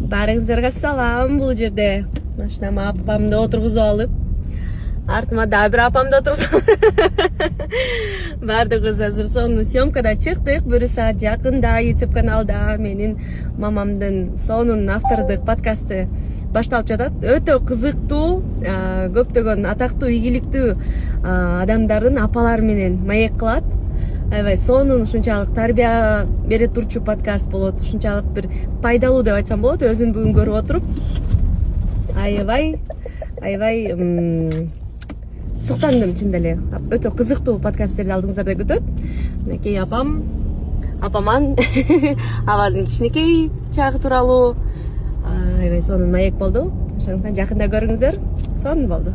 Баарыңыздарга салам. Бул жерде машинама апамды отургузуп алып, артыма дагы бир апамды отургузуп баардыгыбыз азыр сонун съемкада чыктык. Бир саат жакында YouTube каналда менин мамамдын сонун автордук подкасты башталып жатат. Өтө кызыктуу, көптөгөн атактуу, ийгиликтүү адамдардын апалары менен маек кылат. Аябай сонун, ушунчалык тарбия бере турчу подкаст болот. Ушунчалык бир пайдалуу деп айтсам болот. Өзүм бүгүн көрүп отуруп аябай суктандым. Чын эле өтө кызыктуу подкасттерди алдыңыздарда күтөт. Мынакей апаман абаздын кичинекей чагы тууралуу аябай сонун маек болду. Ошондуктан жакында көрүңүздөр. Сонун болду.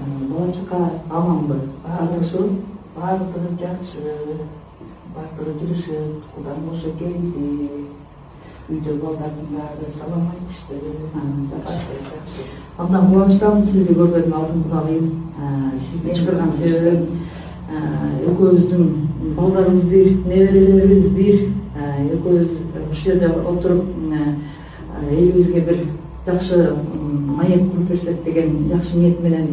Болачакка аманбы, баардыгы жакшы, баардыгы жүрүшөт, Кудан кошо келди, үйдө балдардын баары салам айтышты, баардыгы жакшы. Андан кубанычтамын сизди көргөнүм алдым Кудайым, сизди чакырган себебим экөөбүздүн балдарыбыз бир, неберелерибиз бир, экөөбүз ушул жерде отуруп элибизге бир жакшы маек куруп берсек деген жакшы ниет менен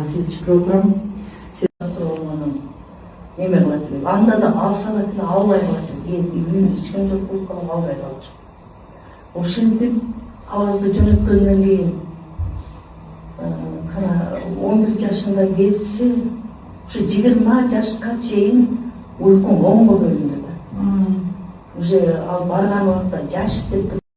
сизди чакырып отурам. Сиз болгонун эме кылат элем. Анда да алсак эле албай калат. Үйүндө эч ким жок болуп калып албай калчу. Ошентип абазды жөнөткөндөн кийин кана 11 жашында кетсе, ушу 20 жашка чейин уйкум оңго бөлүндү да. Уже ал барган убакта жаш деп